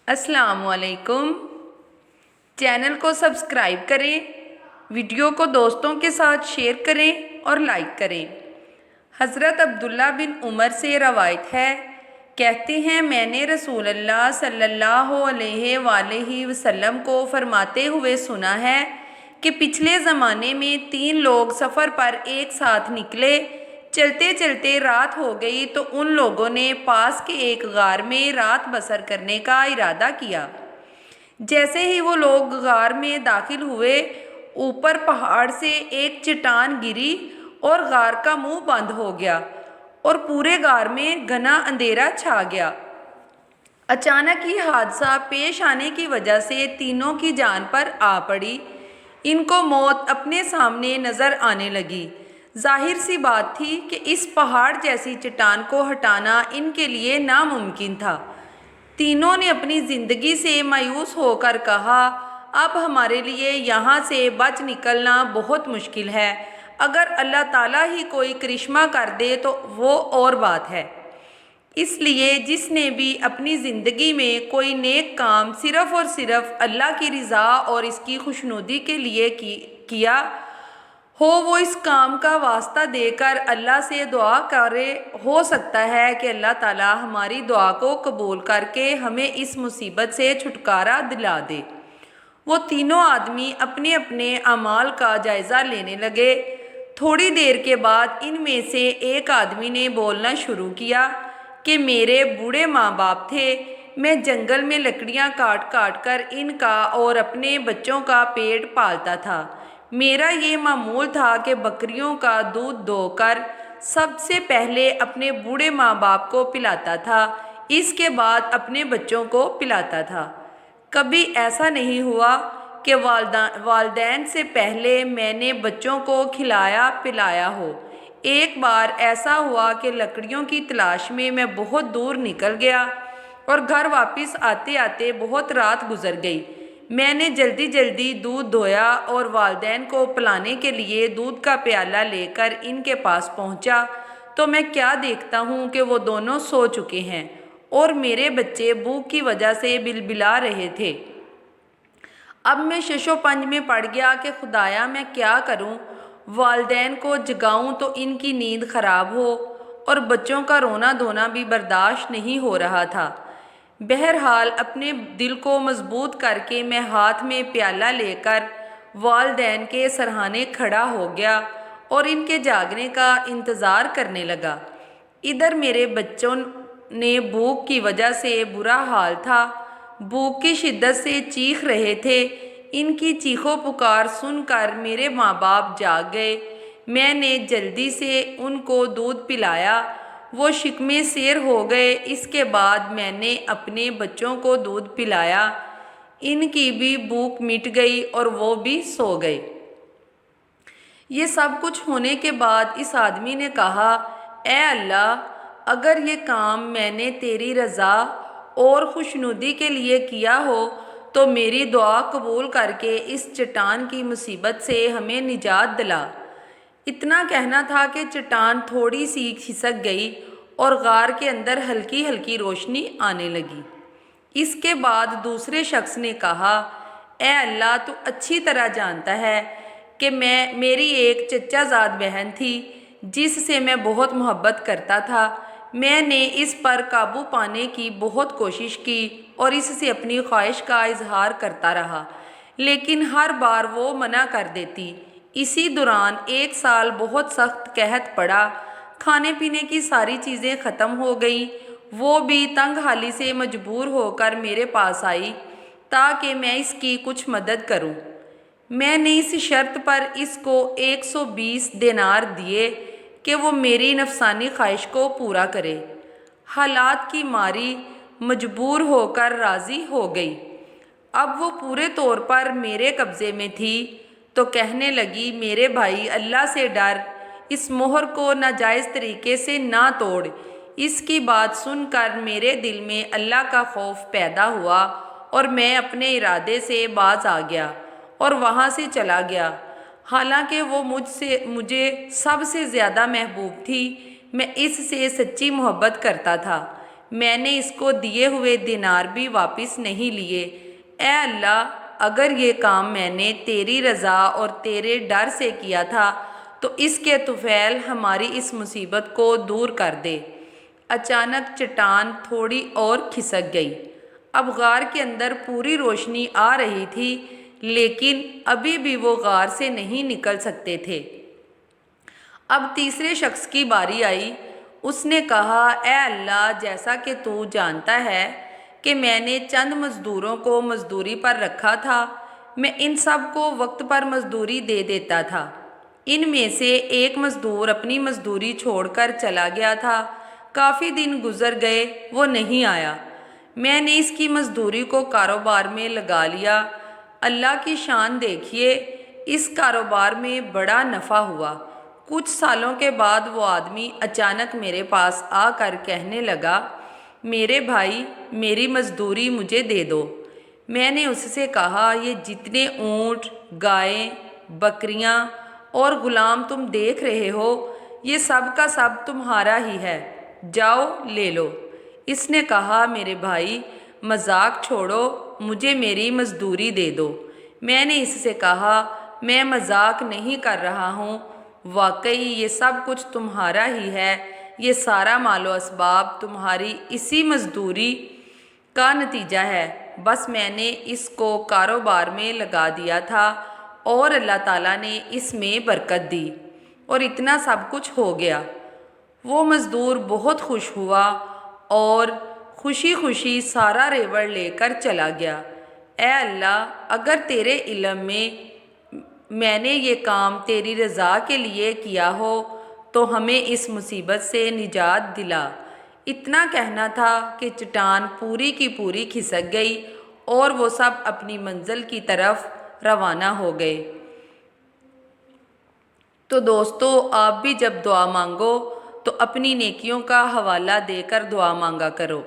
السلام علیکم۔ چینل کو سبسکرائب کریں، ویڈیو کو دوستوں کے ساتھ شیئر کریں اور لائک کریں۔ حضرت عبداللہ بن عمر سے روایت ہے، کہتے ہیں میں نے رسول اللہ صلی اللہ علیہ وآلہ وسلم کو فرماتے ہوئے سنا ہے کہ پچھلے زمانے میں 3 لوگ سفر پر ایک ساتھ نکلے۔ چلتے چلتے رات ہو گئی تو ان لوگوں نے پاس کے ایک غار میں رات بسر کرنے کا ارادہ کیا۔ جیسے ہی وہ لوگ غار میں داخل ہوئے، اوپر پہاڑ سے ایک چٹان گری اور غار کا منہ بند ہو گیا اور پورے غار میں گھنا اندھیرا چھا گیا۔ اچانک ہی حادثہ پیش آنے کی وجہ سے تینوں کی جان پر آ پڑی۔ ان کو موت اپنے سامنے نظر آنے لگی۔ ظاہر سی بات تھی کہ اس پہاڑ جیسی چٹان کو ہٹانا ان کے لیے ناممکن تھا۔ تینوں نے اپنی زندگی سے مایوس ہو کر کہا، اب ہمارے لیے یہاں سے بچ نکلنا بہت مشکل ہے۔ اگر اللہ تعالیٰ ہی کوئی کرشمہ کر دے تو وہ اور بات ہے۔ اس لیے جس نے بھی اپنی زندگی میں کوئی نیک کام صرف اور صرف اللہ کی رضا اور اس کی خوشنودی کے لیے کیا ہو، وہ اس کام کا واسطہ دے کر اللہ سے دعا کرے۔ ہو سکتا ہے کہ اللہ تعالیٰ ہماری دعا کو قبول کر کے ہمیں اس مصیبت سے چھٹکارا دلا دے۔ وہ تینوں آدمی اپنے اپنے اعمال کا جائزہ لینے لگے۔ تھوڑی دیر کے بعد ان میں سے ایک آدمی نے بولنا شروع کیا کہ میرے بوڑھے ماں باپ تھے، میں جنگل میں لکڑیاں کاٹ کاٹ کر ان کا اور اپنے بچوں کا پیٹ پالتا تھا۔ میرا یہ معمول تھا کہ بکریوں کا دودھ دو کر سب سے پہلے اپنے بوڑھے ماں باپ کو پلاتا تھا، اس کے بعد اپنے بچوں کو پلاتا تھا۔ کبھی ایسا نہیں ہوا کہ والدین سے پہلے میں نے بچوں کو کھلایا پلایا ہو۔ ایک بار ایسا ہوا کہ لکڑیوں کی تلاش میں بہت دور نکل گیا اور گھر واپس آتے آتے بہت رات گزر گئی۔ میں نے جلدی جلدی دودھ دھویا اور والدین کو پلانے کے لیے دودھ کا پیالہ لے کر ان کے پاس پہنچا تو میں کیا دیکھتا ہوں کہ وہ دونوں سو چکے ہیں اور میرے بچے بھوک کی وجہ سے بلبلا رہے تھے۔ اب میں شش و پنج میں پڑ گیا کہ خدایا میں کیا کروں، والدین کو جگاؤں تو ان کی نیند خراب ہو اور بچوں کا رونا دھونا بھی برداشت نہیں ہو رہا تھا۔ بہرحال اپنے دل کو مضبوط کر کے میں ہاتھ میں پیالہ لے کر والدین کے سرہانے کھڑا ہو گیا اور ان کے جاگنے کا انتظار کرنے لگا۔ ادھر میرے بچوں نے بھوک کی وجہ سے برا حال تھا، بھوک کی شدت سے چیخ رہے تھے۔ ان کی چیخو پکار سن کر میرے ماں باپ جاگ گئے۔ میں نے جلدی سے ان کو دودھ پلایا، وہ شکمے سیر ہو گئے۔ اس کے بعد میں نے اپنے بچوں کو دودھ پلایا، ان کی بھی بھوک مٹ گئی اور وہ بھی سو گئے۔ یہ سب کچھ ہونے کے بعد اس آدمی نے کہا، اے اللہ، اگر یہ کام میں نے تیری رضا اور خوشنودی کے لیے کیا ہو تو میری دعا قبول کر کے اس چٹان کی مصیبت سے ہمیں نجات دلا۔ اتنا کہنا تھا کہ چٹان تھوڑی سی کھسک گئی اور غار کے اندر ہلکی ہلکی روشنی آنے لگی۔ اس کے بعد دوسرے شخص نے کہا، اے اللہ، تو اچھی طرح جانتا ہے کہ میری ایک چچا زاد بہن تھی جس سے میں بہت محبت کرتا تھا۔ میں نے اس پر قابو پانے کی بہت کوشش کی اور اس سے اپنی خواہش کا اظہار کرتا رہا، لیکن ہر بار وہ منع کر دیتی۔ اسی دوران 1 سال بہت سخت قحط پڑا، کھانے پینے کی ساری چیزیں ختم ہو گئیں۔ وہ بھی تنگ حالی سے مجبور ہو کر میرے پاس آئی تاکہ میں اس کی کچھ مدد کروں۔ میں نے اس شرط پر اس کو 120 دینار دیے کہ وہ میری نفسانی خواہش کو پورا کرے۔ حالات کی ماری مجبور ہو کر راضی ہو گئی۔ اب وہ پورے طور پر میرے قبضے میں تھی تو کہنے لگی، میرے بھائی، اللہ سے ڈر، اس مہر کو ناجائز طریقے سے نہ توڑ۔ اس کی بات سن کر میرے دل میں اللہ کا خوف پیدا ہوا اور میں اپنے ارادے سے باز آ گیا اور وہاں سے چلا گیا۔ حالانکہ وہ مجھے سب سے زیادہ محبوب تھی، میں اس سے سچی محبت کرتا تھا۔ میں نے اس کو دیے ہوئے دینار بھی واپس نہیں لیے۔ اے اللہ، اگر یہ کام میں نے تیری رضا اور تیرے ڈر سے کیا تھا تو اس کے طفیل ہماری اس مصیبت کو دور کر دے۔ اچانک چٹان تھوڑی اور کھسک گئی۔ اب غار کے اندر پوری روشنی آ رہی تھی، لیکن ابھی بھی وہ غار سے نہیں نکل سکتے تھے۔ اب تیسرے شخص کی باری آئی۔ اس نے کہا، اے اللہ، جیسا کہ تو جانتا ہے کہ میں نے چند مزدوروں کو مزدوری پر رکھا تھا، میں ان سب کو وقت پر مزدوری دے دیتا تھا۔ ان میں سے ایک مزدور اپنی مزدوری چھوڑ کر چلا گیا تھا۔ کافی دن گزر گئے، وہ نہیں آیا۔ میں نے اس کی مزدوری کو کاروبار میں لگا لیا۔ اللہ کی شان دیکھیے، اس کاروبار میں بڑا نفع ہوا۔ کچھ سالوں کے بعد وہ آدمی اچانک میرے پاس آ کر کہنے لگا، میرے بھائی، میری مزدوری مجھے دے دو۔ میں نے اس سے کہا، یہ جتنے اونٹ، گائیں، بکریاں اور غلام تم دیکھ رہے ہو، یہ سب کا سب تمہارا ہی ہے، جاؤ لے لو۔ اس نے کہا، میرے بھائی، مذاق چھوڑو، مجھے میری مزدوری دے دو۔ میں نے اس سے کہا، میں مذاق نہیں کر رہا ہوں، واقعی یہ سب کچھ تمہارا ہی ہے، یہ سارا مال و اسباب تمہاری اسی مزدوری کا نتیجہ ہے، بس میں نے اس کو کاروبار میں لگا دیا تھا اور اللہ تعالیٰ نے اس میں برکت دی اور اتنا سب کچھ ہو گیا۔ وہ مزدور بہت خوش ہوا اور خوشی خوشی سارا ریوڑ لے کر چلا گیا۔ اے اللہ، اگر تیرے علم میں نے یہ کام تیری رضا کے لیے کیا ہو تو ہمیں اس مصیبت سے نجات دلا۔ اتنا کہنا تھا کہ چٹان پوری کی پوری کھسک گئی اور وہ سب اپنی منزل کی طرف روانہ ہو گئے۔ تو دوستو، آپ بھی جب دعا مانگو تو اپنی نیکیوں کا حوالہ دے کر دعا مانگا کرو۔